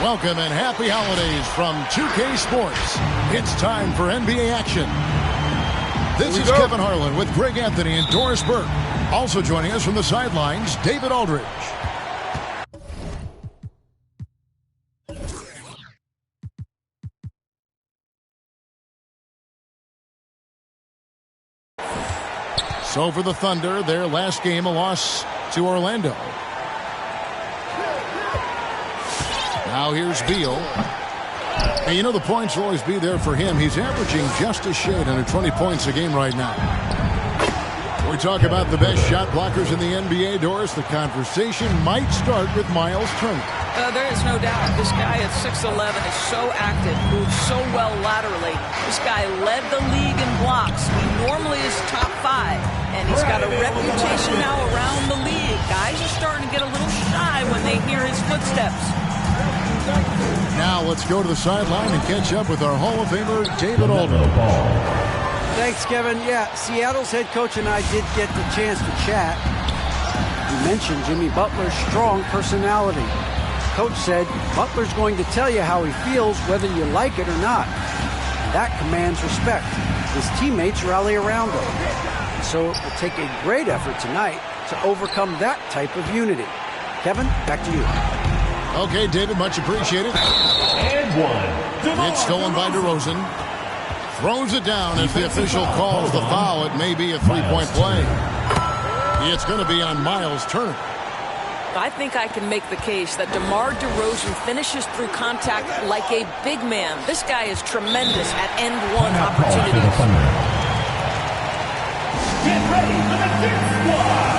Welcome and happy holidays from 2K Sports. It's time for NBA action. This is Kevin Harlan with Greg Anthony and Doris Burke. Also joining us from the sidelines, David Aldridge. So for the Thunder, their last game, a loss to Orlando. Now here's Beal. And you know the points will always be there for him. He's averaging just a shade under 20 points a game right now. We talk about the best shot blockers in the NBA, Doris. The conversation might start with Myles Turner. There is no doubt. This guy at 6'11" is so active, moves so well laterally. This guy led the league in blocks. He normally is top 5, and he's got a reputation now around the league. Guys are starting to get a little shy when they hear his footsteps. Now let's go to the sideline and catch up with our Hall of Famer, David Aldridge. Thanks, Kevin. Yeah, Seattle's head coach and I did get the chance to chat. You mentioned Jimmy Butler's strong personality. Coach said, Butler's going to tell you how he feels whether you like it or not. And that commands respect. His teammates rally around him. So it will take a great effort tonight to overcome that type of unity. Kevin, back to you. Okay, David, much appreciated. And one. It's stolen by DeRozan. Throws it down as the official calls the foul. It may be a three-point play. It's going to be on Myles Turner. I think I can make the case that DeMar DeRozan finishes through contact like a big man. This guy is tremendous at end one opportunities. Get ready for the Dick Squad.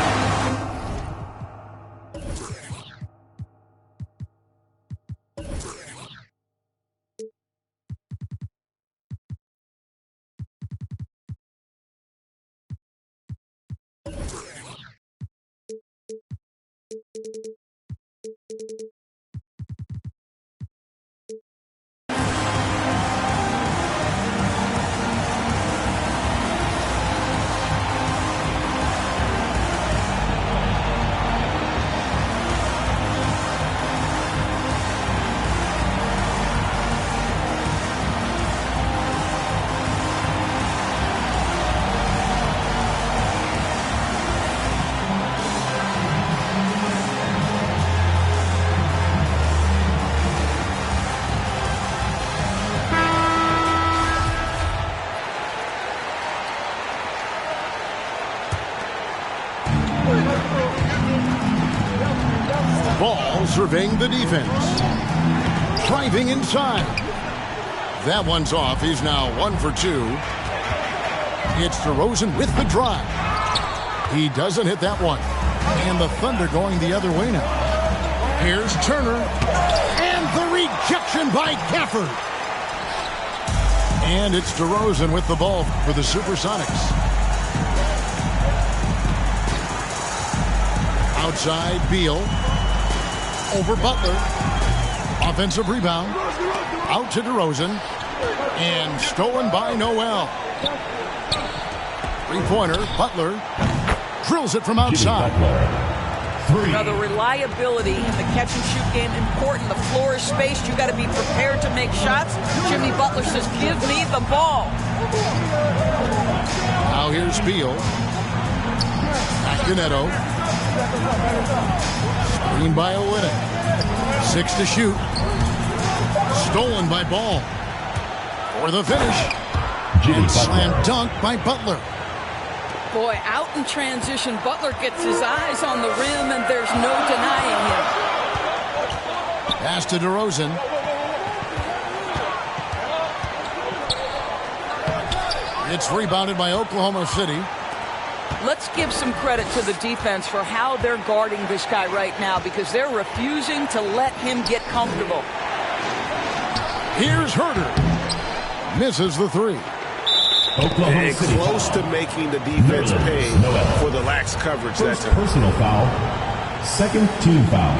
Surveying the defense. Driving inside. That one's off. He's now 1 for 2. It's DeRozan with the drive. He doesn't hit that one. And the Thunder going the other way now. Here's Turner. And the rejection by Gafford. And it's DeRozan with the ball for the Supersonics. Outside, Beal. Over Butler. Offensive rebound. Out to DeRozan. And stolen by Noel. Three-pointer. Butler drills it from outside. Now the reliability in the catch-and-shoot game important. The floor is spaced. You got to be prepared to make shots. Jimmy Butler says, give me the ball. Now here's Beal. Back to Neto. Screen by Olynyk. 6 to shoot. Stolen by Ball. For the finish. And slam dunk by Butler. Boy, out in transition, Butler gets his eyes on the rim, and there's no denying him. Pass to DeRozan. It's rebounded by Oklahoma City. Let's give some credit to the defense for how they're guarding this guy right now, because they're refusing to let him get comfortable. Here's Herter. Misses the three. And close to making the defense pay for the lax coverage that time. Personal foul. Second team foul.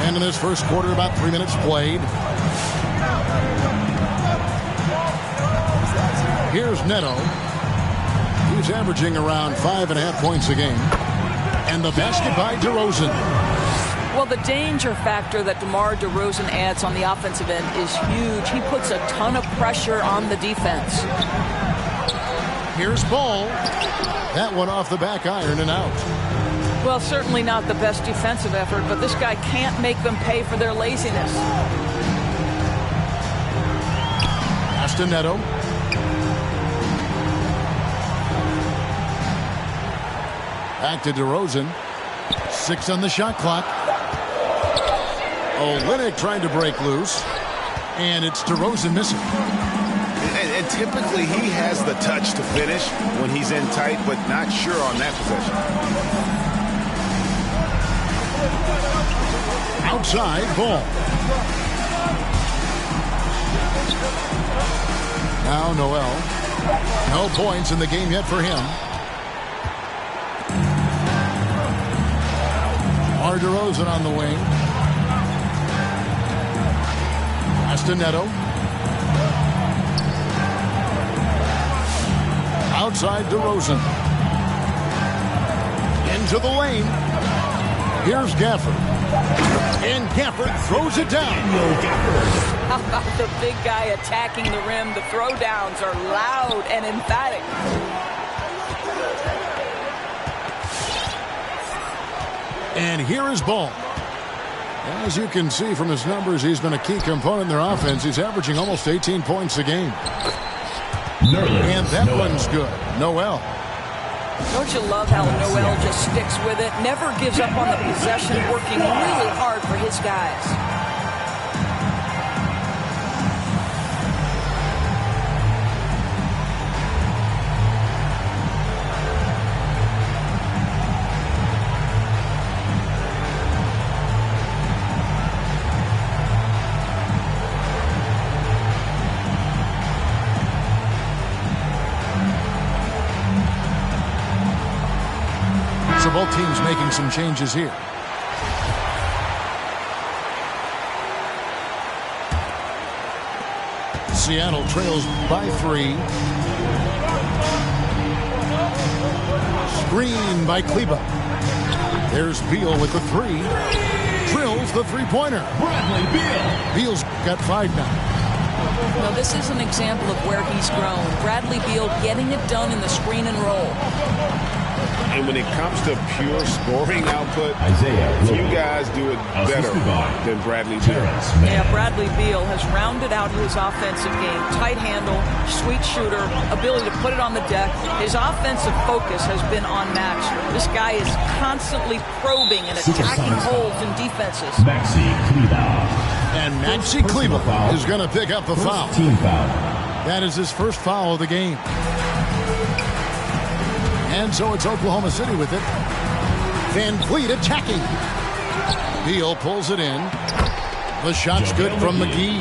And in this first quarter, about 3 minutes played. Here's Neto. He's averaging around 5.5 points a game. And the basket by DeRozan. Well, the danger factor that DeMar DeRozan adds on the offensive end is huge. He puts a ton of pressure on the defense. Here's Ball. That one off the back iron and out. Well, certainly not the best defensive effort, but this guy can't make them pay for their laziness. Castaneto. Back to DeRozan. 6 on the shot clock. Olynyk trying to break loose. And it's DeRozan missing. And typically he has the touch to finish when he's in tight, but not sure on that possession. Outside Ball. Now Noel. No points in the game yet for him. DeRozan on the wing. Castaneto. Outside DeRozan. Into the lane. Here's Gafford. And Gafford throws it down. How about the big guy attacking the rim? The throwdowns are loud and emphatic. And here is Ball. As you can see from his numbers, he's been a key component in their offense. He's averaging almost 18 points a game. And that one's good. Noel. Don't you love how Noel just sticks with it, never gives up on the possession, working really hard for his guys. So both teams making some changes here. Seattle trails by 3. Screen by Kleba. There's Beal with the 3. Drills the three-pointer. Bradley Beal. Beal's got 5 now. Now, this is an example of where he's grown. Bradley Beal getting it done in the screen and roll. And when it comes to pure scoring output, few guys do it better than Bradley Beal. Yeah, Bradley Beal has rounded out his offensive game. Tight handle, sweet shooter, ability to put it on the deck. His offensive focus has been unmatched. This guy is constantly probing and attacking holes in defenses. And Maxi Kleba is going to pick up the foul. Team foul. That is his first foul of the game. And so it's Oklahoma City with it. Van Vliet attacking. Beal pulls it in. The shot's good from McGee.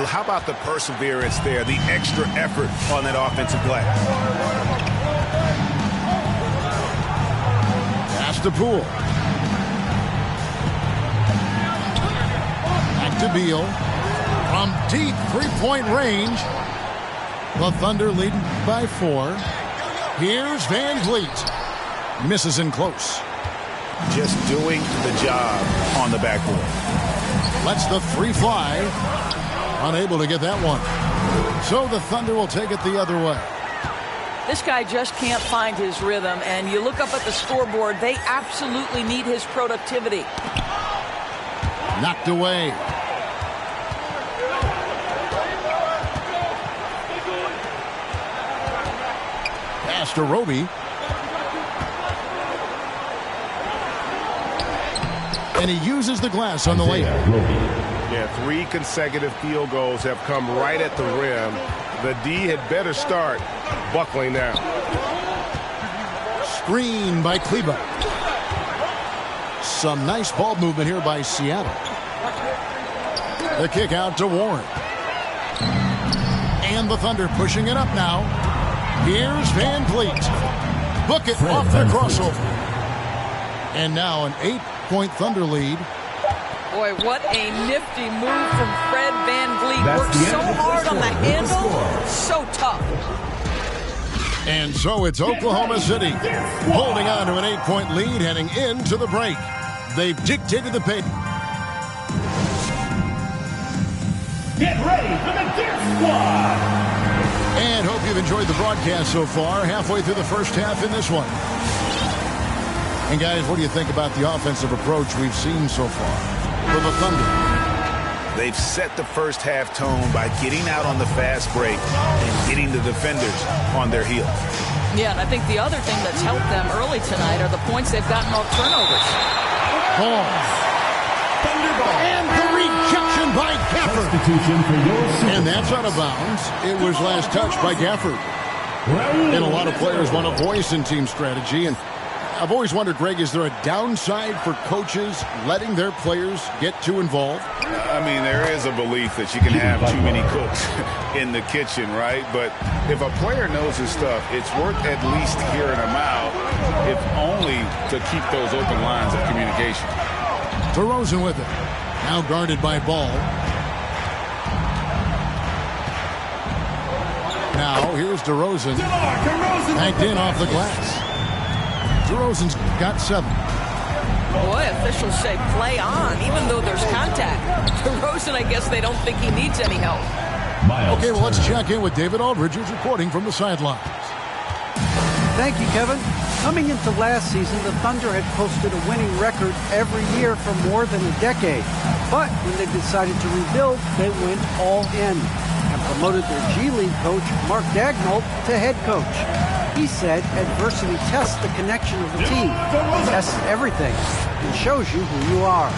How about the perseverance there, the extra effort on that offensive play? Pass to Poole. Back to Beal. From deep three-point range. The Thunder leading by 4. Here's Van Vliet. Misses in close. Just doing the job on the backboard. Lets the 3 fly. Unable to get that one. So the Thunder will take it the other way. This guy just can't find his rhythm, and you look up at the scoreboard, they absolutely need his productivity. Knocked away. Pass to Roby. And he uses the glass on the layup. Yeah, 3 consecutive field goals have come right at the rim. The D had better start buckling down. Screen by Kleba. Some nice ball movement here by Seattle. The kick out to Warren. And the Thunder pushing it up now. Here's Van Vliet. Book it off the crossover. And now an 8-point Thunder lead. Boy, what a nifty move from Fred Van Vliet. Worked so hard on the handle. So tough. And so it's Oklahoma City holding on to an 8-point lead heading into the break. They've dictated the pace. Get ready for the Dirt Squad! And hope you've enjoyed the broadcast so far. Halfway through the first half in this one. And guys, what do you think about the offensive approach we've seen so far for the Thunder? They've set the first half tone by getting out on the fast break and getting the defenders on their heels. Yeah, and I think the other thing that's helped them early tonight are the points they've gotten off turnovers. Ball. Thunderball. And the rejection by Gafford. Substitution for your And that's out of bounds. It was last touched by Gafford. And a lot of players want a voice in team strategy. And I've always wondered, Greg, is there a downside for coaches letting their players get too involved? I mean, there is a belief that you can have too many cooks in the kitchen, right? But if a player knows his stuff, it's worth at least hearing them out, if only to keep those open lines of communication. DeRozan with it. Now guarded by Ball. Now here's DeRozan. Backed in off the glass. DeRozan's got 7. Boy, officials say play on, even though there's contact. DeRozan, I guess they don't think he needs any help. Okay, well, let's check in with David Aldridge, who's reporting from the sidelines. Thank you, Kevin. Coming into last season, the Thunder had posted a winning record every year for more than a decade. But when they decided to rebuild, they went all in and promoted their G League coach, Mark Daigneault, to head coach. He said adversity tests the connection of the team, tests everything, and shows you who you are.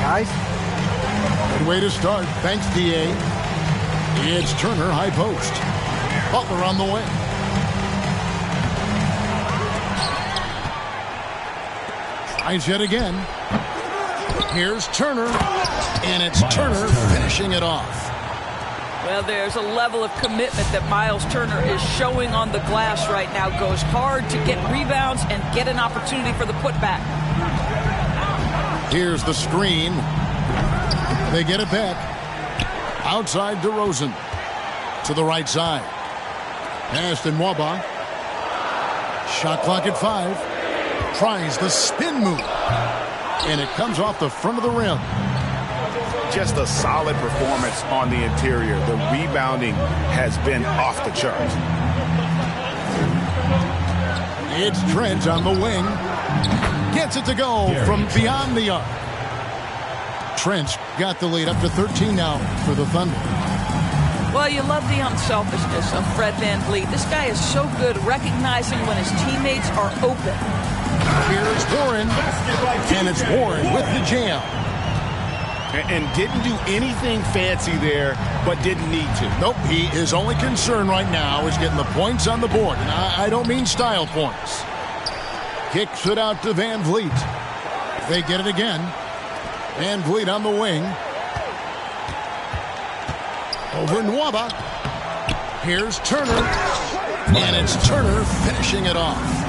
Guys? Good way to start. Thanks, D.A. It's Turner, high post. Butler on the way. Tries yet again. Here's Turner, and it's Turner finishing it off. Well, there's a level of commitment that Miles Turner is showing on the glass right now. Goes hard to get rebounds and get an opportunity for the putback. Here's the screen. They get it back. Outside DeRozan. To the right side. Pass to Mynba. Shot clock at 5. Tries the spin move. And it comes off the front of the rim. Just a solid performance on the interior. The rebounding has been off the charts. It's Trent on the wing. Gets it to go from beyond the arc. Trent's got the lead up to 13 now for the Thunder. Well, you love the unselfishness of Fred VanVleet. This guy is so good recognizing when his teammates are open. Here's Warren. And it's Warren with the jam. And didn't do anything fancy there, but didn't need to. Nope, his only concern right now is getting the points on the board. And I don't mean style points. Kicks it out to VanVleet. They get it again. VanVleet on the wing. Over Mynba. Here's Turner. And it's Turner finishing it off.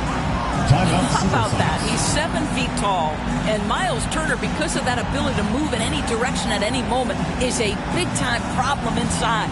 How about that? He's 7 feet tall, and Miles Turner, because of that ability to move in any direction at any moment, is a big-time problem inside.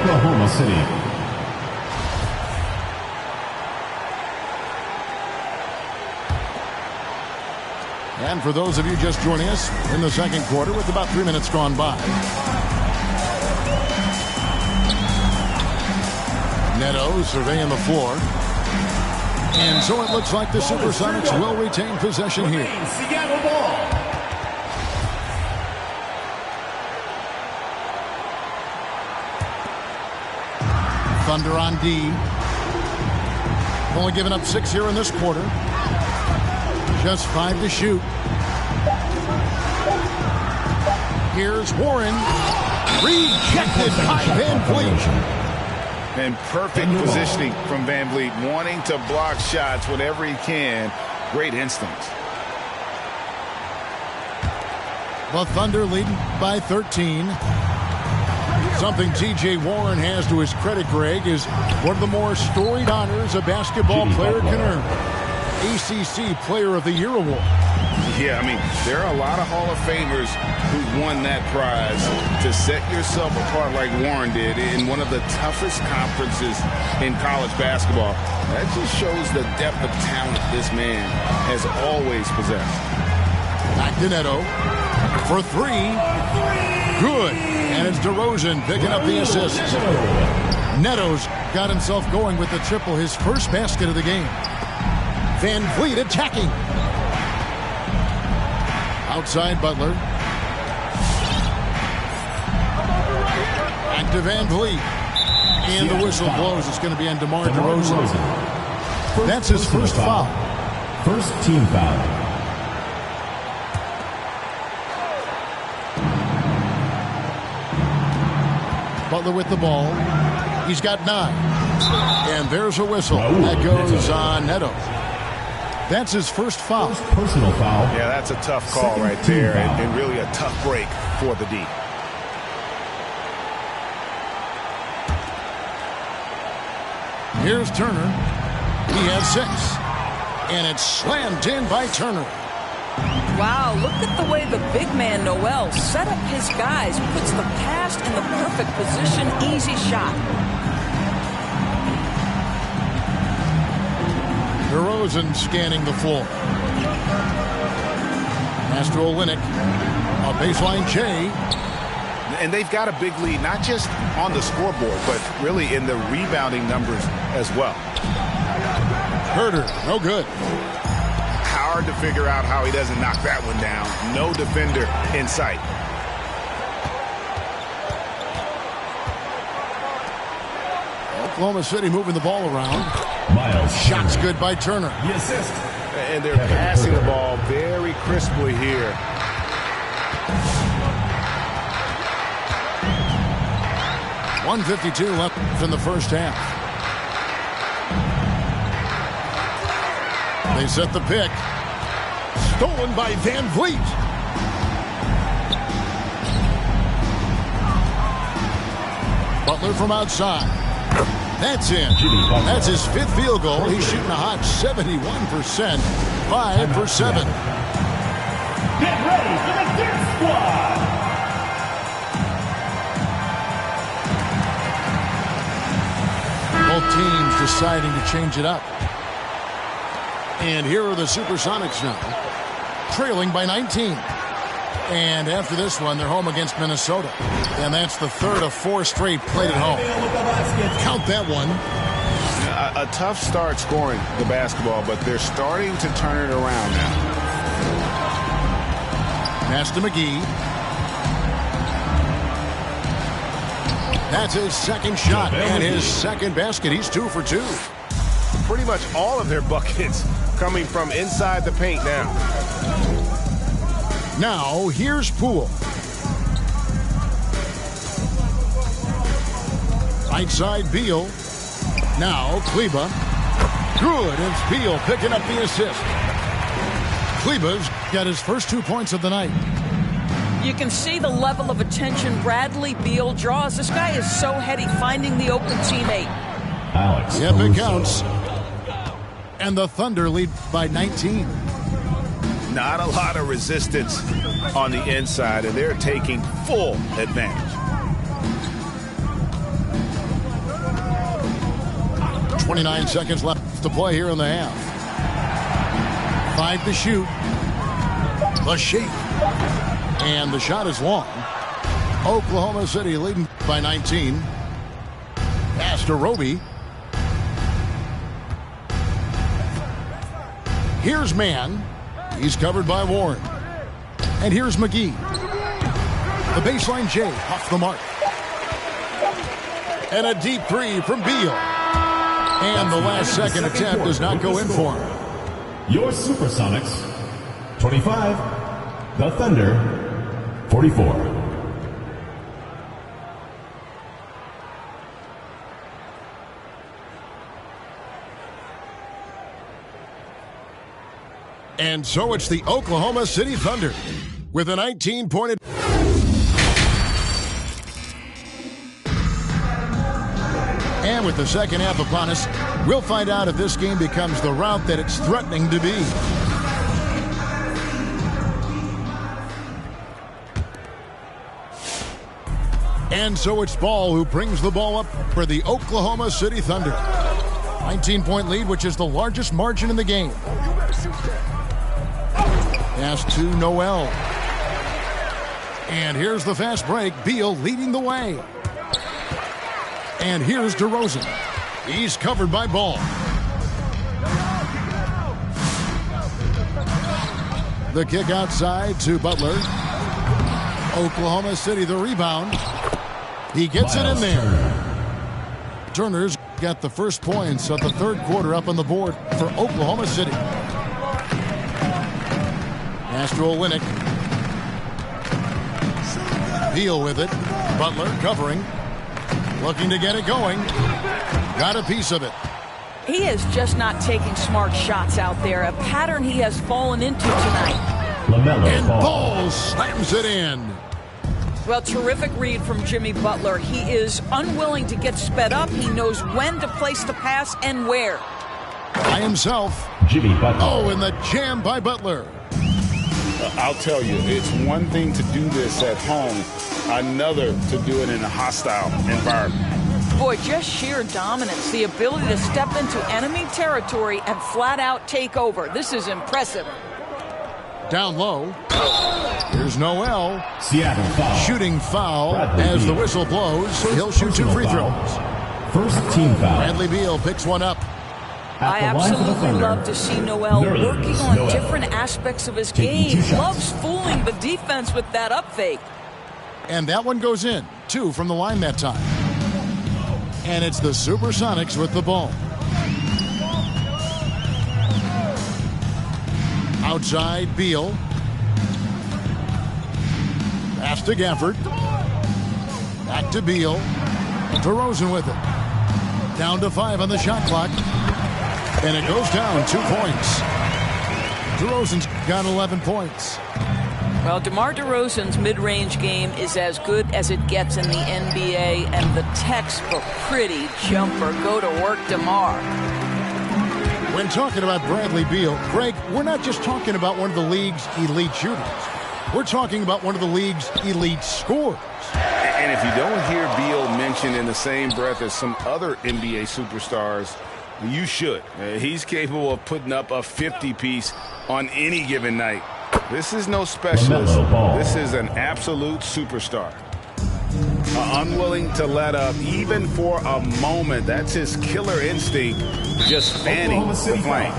Oklahoma City. And for those of you just joining us in the second quarter with about 3 minutes gone by. Neto surveying the floor. And so it looks like the Supersonics will retain possession here. Seattle ball. Thunder on D. Only giving up 6 here in this quarter. Just 5 to shoot. Here's Warren. Rejected by Van Vliet. And perfect positioning from Van Vliet, wanting to block shots whenever he can. Great instincts. The Thunder leading by 13. Something T.J. Warren has to his credit, Greg, is one of the more storied honors a basketball player can earn. ACC Player of the Year award. Yeah, I mean, there are a lot of Hall of Famers who won that prize. To set yourself apart like Warren did in one of the toughest conferences in college basketball, that just shows the depth of talent this man has always possessed. Back to Neto for 3. Good. And it's DeRozan picking up the assist. Neto's got himself going with the triple, his first basket of the game. Van Vliet attacking. Outside Butler. Back to Van Vliet. And the whistle blows. It's going to be on DeMar DeRozan. That's his first foul. First team foul. Butler with the ball. He's got 9. And there's a whistle. That goes on Neto. That's his first foul. First personal foul. Yeah, that's a tough call right there, and really a tough break for the D. Here's Turner. He has 6. And it's slammed in by Turner. Wow, look at the way the big man, Noel, set up his guys, puts the pass in the perfect position, easy shot. DeRozan scanning the floor. Pass to Olynyk. A baseline J. And they've got a big lead, not just on the scoreboard, but really in the rebounding numbers as well. Herter, no good. Hard to figure out how he doesn't knock that one down. No defender in sight. Oklahoma City moving the ball around. Miles. Shots good by Turner. The assist. And they're passing the ball very crisply here. .152 left in the first half. They set the pick. Stolen by Van Vliet. Butler from outside. That's in. That's his 5th field goal. He's shooting a hot 71%. 5 for 7. Get ready for the Dirt Squad. Both teams deciding to change it up. And here are the Supersonics now, trailing by 19. And after this one, they're home against Minnesota. And that's the 3rd of 4 straight played at home. Count that one. A tough start scoring the basketball, but they're starting to turn it around now. Pass to McGee. That's his second shot and his second basket. He's 2 for 2. Pretty much all of their buckets coming from inside the paint now. Now, here's Poole. Right side, Beal. Now, Kleba. Good, it's Beal picking up the assist. Kleba's got his first 2 points of the night. You can see the level of attention Bradley Beal draws. This guy is so heady, finding the open teammate. Alex. Yep, it counts. And the Thunder lead by 19. Not a lot of resistance on the inside, and they're taking full advantage. 29 seconds left to play here in the half. 5 to shoot. The shake. And the shot is long. Oklahoma City leading by 19. Pass to Roby. Here's Mann. He's covered by Warren. And here's McGee. The baseline J off the mark. And a deep 3 from Beal. And the last second attempt does not go in for him. Your Supersonics, 25. The Thunder, 44. And so it's the Oklahoma City Thunder with a 19-point. And with the second half upon us, we'll find out if this game becomes the route that it's threatening to be. And so it's Ball who brings the ball up for the Oklahoma City Thunder. 19-point lead, which is the largest margin in the game. Pass to Noel. And here's the fast break. Beal leading the way. And here's DeRozan. He's covered by Ball. The kick outside to Butler. Oklahoma City the rebound. He gets it in there. Turner's got the first points of the third quarter up on the board for Oklahoma City. Pass to Olynyk. Beal with it. Butler covering. Looking to get it going. Got a piece of it. He is just not taking smart shots out there. A pattern he has fallen into tonight. And Ball slams it in. Well, terrific read from Jimmy Butler. He is unwilling to get sped up. He knows when to place the pass and where. By himself. Jimmy Butler. Oh, and the jam by Butler. I'll tell you, it's one thing to do this at home, another to do it in a hostile environment. Boy, just sheer dominance, the ability to step into enemy territory and flat out take over. This is impressive. Down low. Here's Noel. Seattle foul. Shooting foul Bradley as the Beal. whistle blows. He'll shoot two free throws. First team foul. Bradley Beal picks one up. I absolutely love to see Noel working on different aspects of his game. Loves fooling the defense with that up fake. And that one goes in. 2 from the line that time. And it's the Supersonics with the ball. Outside, Beal. Pass to Gafford. Back to Beal. DeRozan with it. Down to 5 on the shot clock. And it goes down 2 points. DeRozan's got 11 points. Well, DeMar DeRozan's mid-range game is as good as it gets in the NBA, and the textbook pretty jumper. Go to work, DeMar. When talking about Bradley Beal, Greg, we're not just talking about one of the league's elite shooters. We're talking about one of the league's elite scorers. And if you don't hear Beal mentioned in the same breath as some other NBA superstars, you should. He's capable of putting up a 50-piece on any given night. This is no specialist. This is an absolute superstar. Unwilling to let up even for a moment. That's his killer instinct, just fanning the flame.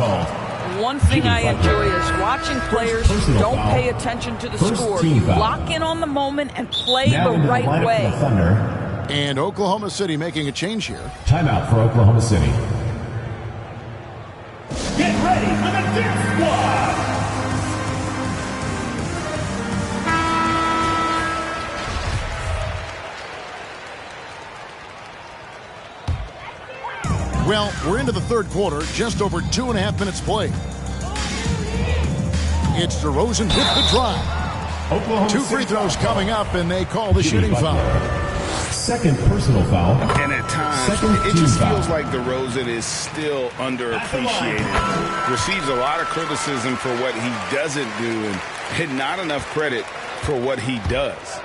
One thing I enjoy is watching players who don't pay attention to the score. You lock in on the moment and play the right way. And Oklahoma City making a change here. Timeout for Oklahoma City. Get ready for the Dip Squad! Well, we're into the third quarter, just over 2.5 minutes played. It's DeRozan with the drive. Oklahoma 2 free throws coming up, and they call the shooting foul. Second personal foul. And at times, it just feels like DeRozan is still underappreciated. Receives a lot of criticism for what he doesn't do and not enough credit for what he does.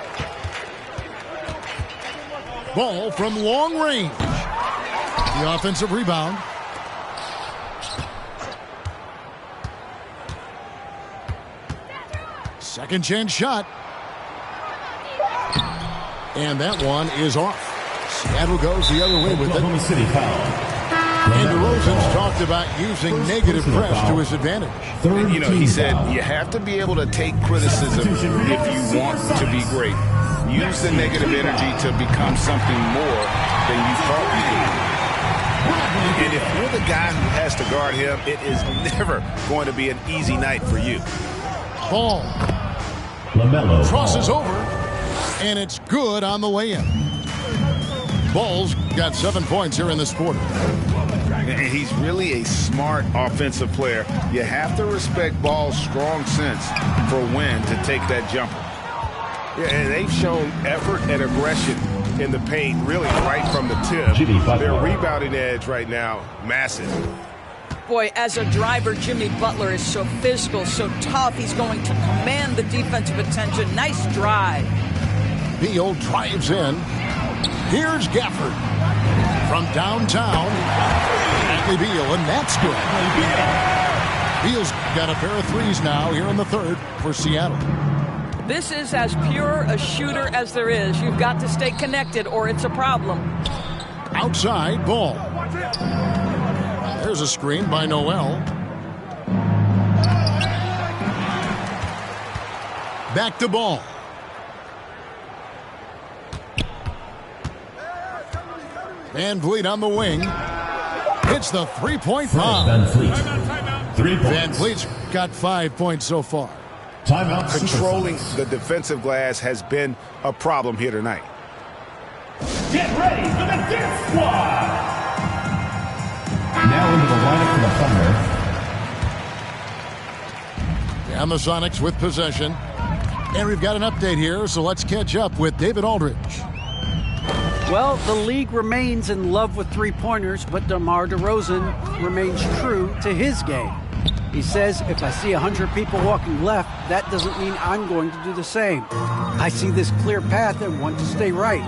Ball from long range. The offensive rebound. Second chance shot. And that one is off. Seattle goes the other way with it. Oklahoma City foul. And DeRozan's talked about using negative press to his advantage. You know, he said you have to be able to take criticism if you want to be great. Use the negative energy to become something more than you thought you could. And if you're the guy who has to guard him, it is never going to be an easy night for you. Ball. LaMelo Crosses over, and it's good on the way in. Ball's got 7 points here in this quarter. And he's really a smart offensive player. You have to respect Ball's strong sense for when to take that jumper. Yeah, and they've shown effort and aggression in the paint, really right from the tip. Their rebounding edge right now, massive. Boy, as a driver, Jimmy Butler is so physical, so tough. He's going to command the defensive attention. Nice drive. Beal drives in. Here's Gafford from downtown. Bradley Beal, and that's good. Beal's got a pair of threes now here in the third for Seattle. This is as pure a shooter as there is. You've got to stay connected or it's a problem. Outside, Ball. There's a screen by Noel. Back to Ball. Van Vliet on the wing. Hits the three-point bomb. Van Vliet. 3 points. Van Vliet's got 5 points so far. Timeout. Controlling the defensive glass has been a problem here tonight. Get ready for the Dip Squad. Now into the lineup for the Thunder. And the Sonics with possession. And we've got an update here, so let's catch up with David Aldridge. Well, the league remains in love with three-pointers, but DeMar DeRozan remains true to his game. He says, if I see 100 people walking left, that doesn't mean I'm going to do the same. I see this clear path and want to stay right.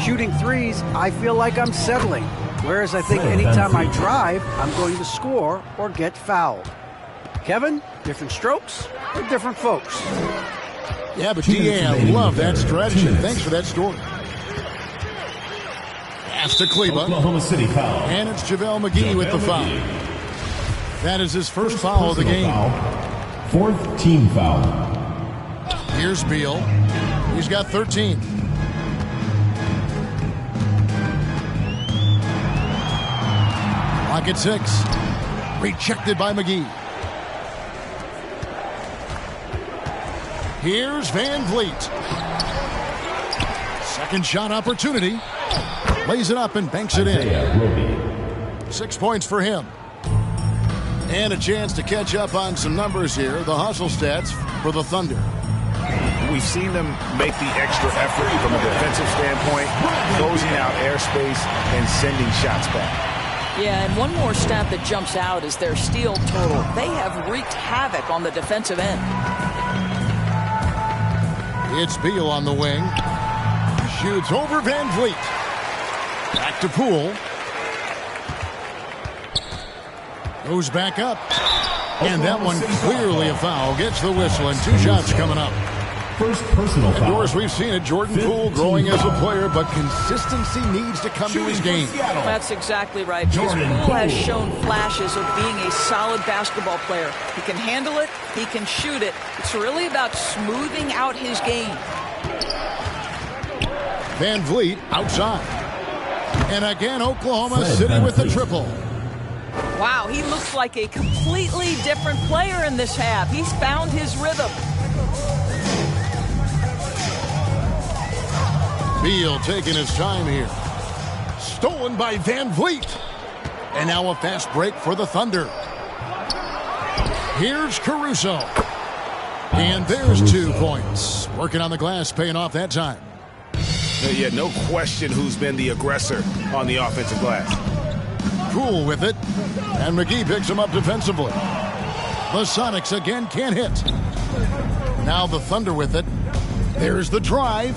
Shooting threes, I feel like I'm settling, whereas I think anytime I drive, I'm going to score or get fouled. Kevin, different strokes for different folks. Yeah, but DA, I love that strategy. Thanks for that story. Pass to Kleba. Oklahoma City foul. And it's JaVale McGee with the foul. That is his first foul of the game. Fourth team foul. Here's Beal. He's got 13. Clock at 6. Rejected by McGee. Here's Van Vliet. Second shot opportunity. Lays it up and banks it in. 6 points for him. And a chance to catch up on some numbers here. The hustle stats for the Thunder. We've seen them make the extra effort from a defensive standpoint, closing out airspace and sending shots back. Yeah, and one more stat that jumps out is their steal total. They have wreaked havoc on the defensive end. It's Beal on the wing. Shoots over Van Vliet. Back to Poole. Goes back up. And that one clearly a foul. Gets the whistle and 2 shots coming up. First personal And foul. of course, we've seen it. Jordan Poole growing as a player, but consistency needs to come to his game. That's exactly right. Because Poole has shown flashes of being a solid basketball player. He can handle it. He can shoot it. It's really about smoothing out his game. Van Vliet outside. And again, Oklahoma City with the triple. Wow, he looks like a completely different player in this half. He's found his rhythm. Beal taking his time here. Stolen by Van Vliet. And now a fast break for the Thunder. Here's Caruso. And there's 2 points. Working on the glass, paying off that time. Yeah, no question who's been the aggressor on the offensive glass. Poole with it. And McGee picks him up defensively. The Sonics again can't hit. Now the Thunder with it. There's the drive.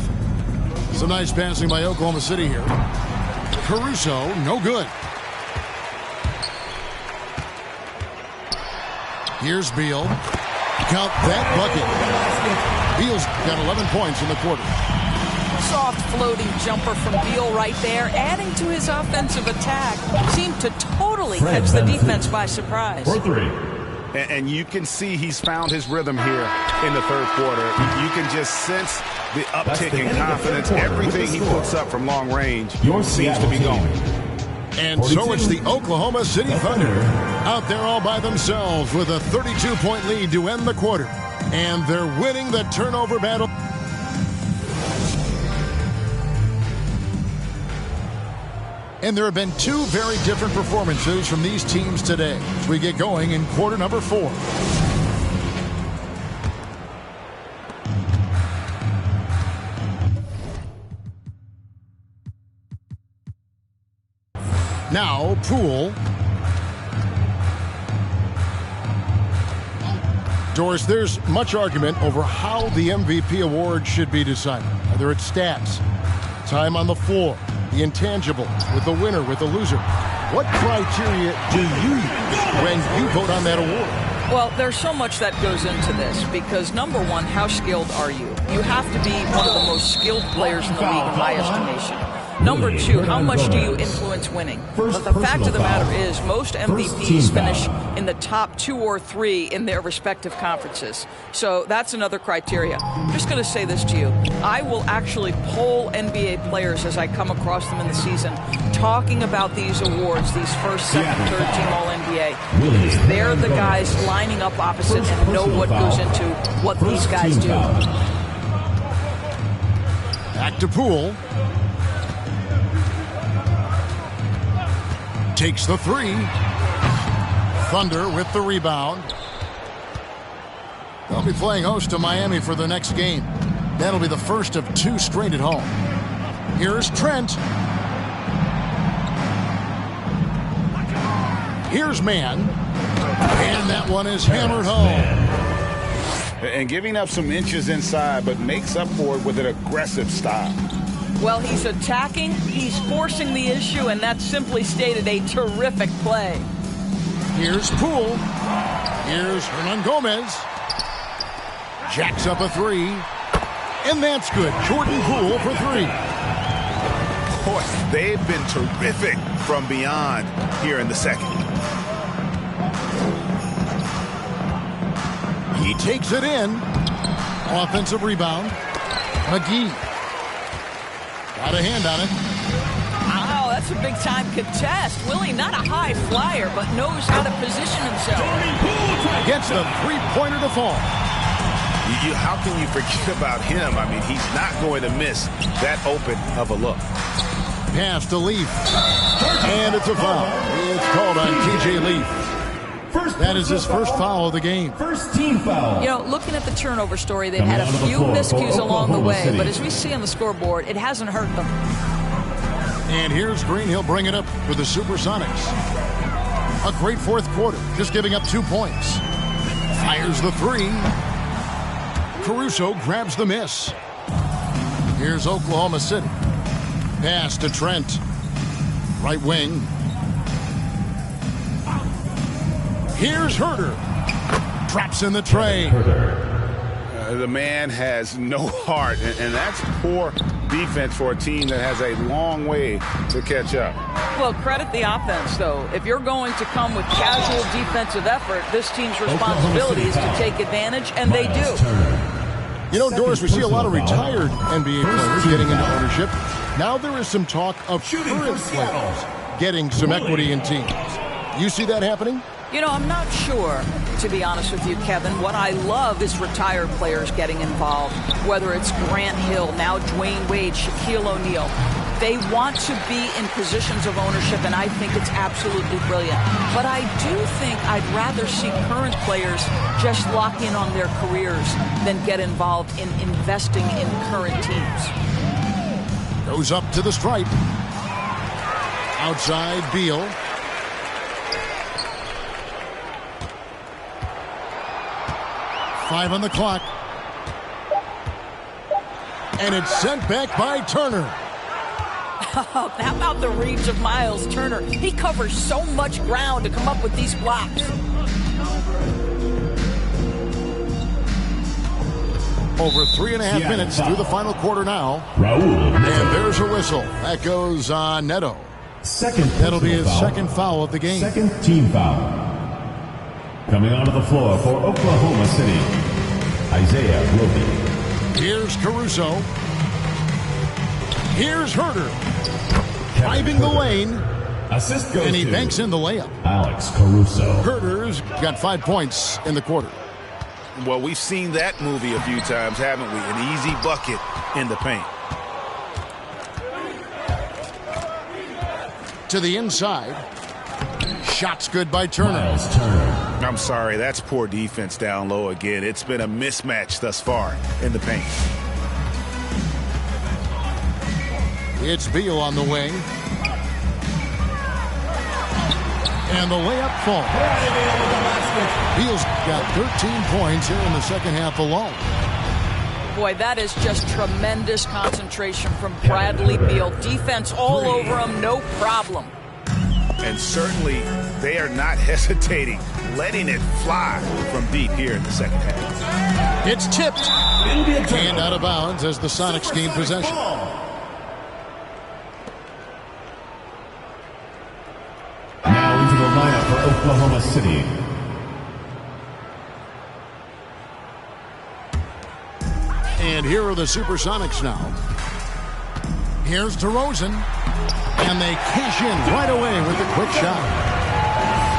Some nice passing by Oklahoma City here. Caruso, no good. Here's Beal. Count that bucket. Beal's got 11 points in the quarter. Soft floating jumper from Beal right there, adding to his offensive attack. Seemed to totally catch the defense by surprise. For 3. And you can see he's found his rhythm here in the third quarter. You can just sense the uptick in confidence. Everything he puts up from long range seems to be going. And so it's the Oklahoma City Thunder out there all by themselves with a 32-point lead to end the quarter. And they're winning the turnover battle. And there have been two very different performances from these teams today as we get going in quarter number 4. Now, Poole. Doris, there's much argument over how the MVP award should be decided. Whether it's stats, time on the floor, the intangibles, with the winner, with the loser. What criteria do you use when you vote on that award? Well, there's so much that goes into this because, number one, how skilled are you? You have to be one of the most skilled players in the league, in my estimation. Number two, how much do you influence winning? But the fact of the matter is most MVPs finish in the top 2 or 3 in their respective conferences. So that's another criteria. I'm just going to say this to you. I will actually poll NBA players as I come across them in the season talking about these awards, these first, second, third team All-NBA. Because they're the guys lining up opposite and know what goes into what these guys do. Back to Poole. Takes the 3. Thunder with the rebound. They'll be playing host to Miami for their next game. That'll be the first of 2 straight at home. Here's Trent. Here's Mann. And that one is hammered home. And giving up some inches inside, but makes up for it with an aggressive style. Well, he's attacking, he's forcing the issue, and that's simply stated a terrific play. Here's Poole. Here's Hernan Gomez. Jacks up a 3. And that's good. Jordan Poole for 3. Boy, they've been terrific from beyond here in the second. He takes it in. Offensive rebound. McGee. Got a hand on it. Wow, that's a big-time contest. Willie, not a high flyer, but knows how to position himself. Gets the three-pointer to fall. How can you forget about him? I mean, he's not going to miss that open of a look. Pass to Leaf. And it's a foul. It's called on TJ Leaf. That is his first foul of the game. First team foul. You know, looking at the turnover story, they've had a few miscues along the way, but as we see on the scoreboard, it hasn't hurt them. And here's Green. He'll bring it up for the Supersonics. A great fourth quarter, just giving up 2 points. Fires the 3. Caruso grabs the miss. Here's Oklahoma City. Pass to Trent. Right wing. Here's Herder. Drops in the tray. The man has no heart, and that's poor defense for a team that has a long way to catch up. Well, credit the offense, though. If you're going to come with casual defensive effort, this team's responsibility is to take advantage, and they do. You know, Doris, we see a lot of retired NBA players getting into ownership. Now there is some talk of current players getting some equity in teams. You see that happening? You know, I'm not sure, to be honest with you, Kevin. What I love is retired players getting involved, whether it's Grant Hill, now Dwayne Wade, Shaquille O'Neal. They want to be in positions of ownership, and I think it's absolutely brilliant. But I do think I'd rather see current players just lock in on their careers than get involved in investing in current teams. Goes up to the stripe. Outside, Beal. Five on the clock. And it's sent back by Turner. How about the reach of Miles Turner? He covers so much ground to come up with these blocks. Over 3.5 minutes through the final quarter now. And there's a whistle. That goes on Neto. That'll be his second foul of the game. Second team foul. Coming onto the floor for Oklahoma City, Isaiah Roby. Here's Caruso. Here's Herder. Driving the lane. Assist goes And he to banks in the layup. Alex Caruso. Herter's got 5 points in the quarter. Well, we've seen that movie a few times, haven't we? An easy bucket in the paint. To the inside. Shots good by Turner. Miles Turner. I'm sorry, that's poor defense down low again. It's been a mismatch thus far in the paint. It's Beal on the wing. And the layup falls. Beal's got 13 points here in the second half alone. Boy, that is just tremendous concentration from Bradley Beal. Defense all over him, no problem. And certainly they are not hesitating, letting it fly from deep here in the second half. It's tipped and out of bounds as the Sonics gain possession. Now into the lineup for Oklahoma City. And here are the Supersonics now. Here's DeRozan. And they cash in right away with a quick shot.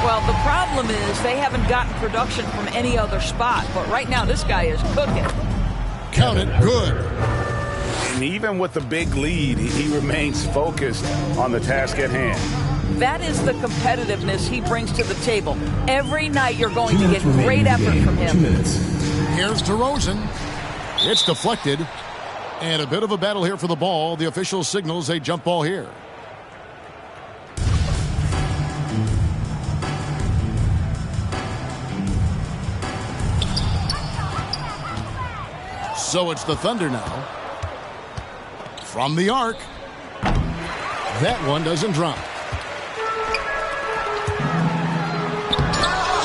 Well, the problem is they haven't gotten production from any other spot. But right now, this guy is cooking. Count it, good. And even with the big lead, he remains focused on the task at hand. That is the competitiveness he brings to the table. Every night you're going to get great effort from him. 2 minutes. Here's DeRozan. It's deflected. And a bit of a battle here for the ball. The official signals a jump ball here. So it's the Thunder now. From the arc. That one doesn't drop.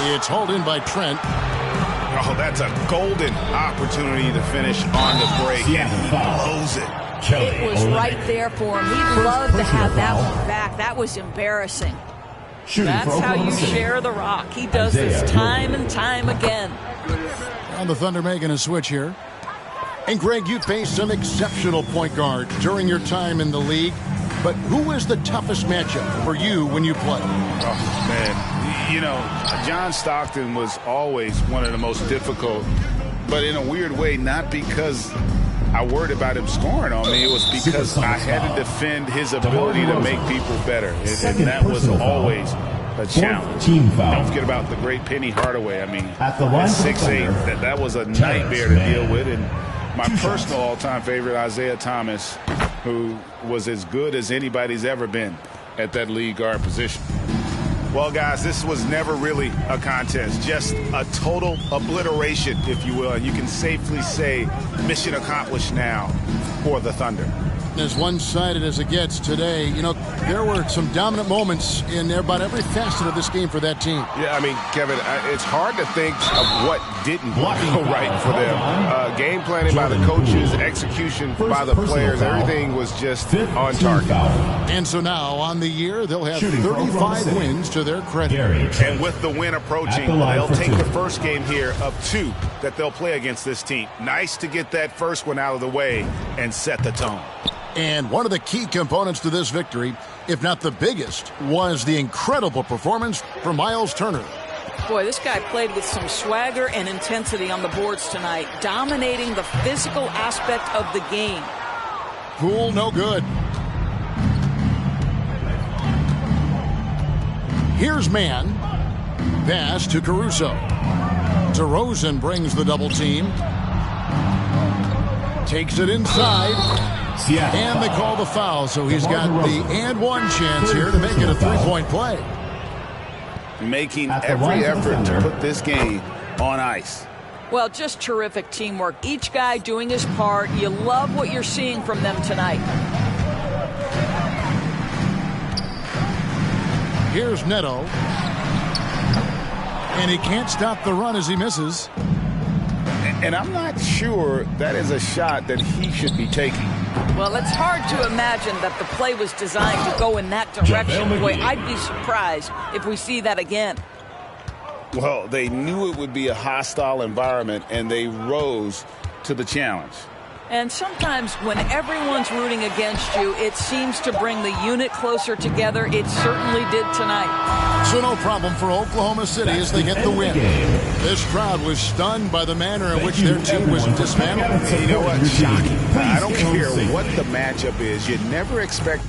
It's hauled in by Trent. Oh, that's a golden opportunity to finish on the break. And he blows it. It was right there for him. He'd love to have that one back. That was embarrassing. That's how you share the rock. He does this time and time again. And the Thunder making a switch here. And Greg, you faced some exceptional point guards during your time in the league. But who was the toughest matchup for you when you played? Oh, man. You know, John Stockton was always one of the most difficult, but in a weird way, not because I worried about him scoring on me. It was because I had to defend his ability to make people better. And that was always a challenge. Don't forget about the great Penny Hardaway. I mean, at 6'8", that was a nightmare to deal with. And my personal all-time favorite, Isaiah Thomas, who was as good as anybody's ever been at that lead guard position. Well, guys, this was never really a contest, just a total obliteration, if you will. And you can safely say mission accomplished now for the Thunder. As one-sided as it gets today, you know, there were some dominant moments in about every facet of this game for that team. Yeah, I mean, Kevin, it's hard to think of what didn't go right for them. Game planning by the coaches, execution by the players, everything was just on target. And so now, on the year, they'll have 35 wins to their credit. And with the win approaching, they'll take the first game here of 2 that they'll play against this team. Nice to get that first one out of the way and set the tone. And one of the key components to this victory, if not the biggest, was the incredible performance from Miles Turner. Boy, this guy played with some swagger and intensity on the boards tonight, dominating the physical aspect of the game. Poole, no good. Here's man. Pass to Caruso. DeRozan brings the double team. Takes it inside. And they call the foul, so he's got the and one chance here to make it a three-point play. Making every effort to put this game on ice. Well, just terrific teamwork. Each guy doing his part. You love what you're seeing from them tonight. Here's Neto. And he can't stop the run as he misses. And I'm not sure that is a shot that he should be taking. Well, it's hard to imagine that the play was designed to go in that direction. Boy, I'd be surprised if we see that again. Well, they knew it would be a hostile environment, and they rose to the challenge. And sometimes when everyone's rooting against you, it seems to bring the unit closer together. It certainly did tonight. So no problem for Oklahoma City as they get the win. This crowd was stunned by the manner in which their team was dismantled. You know what? Shocking. I don't care what the matchup is. You never expect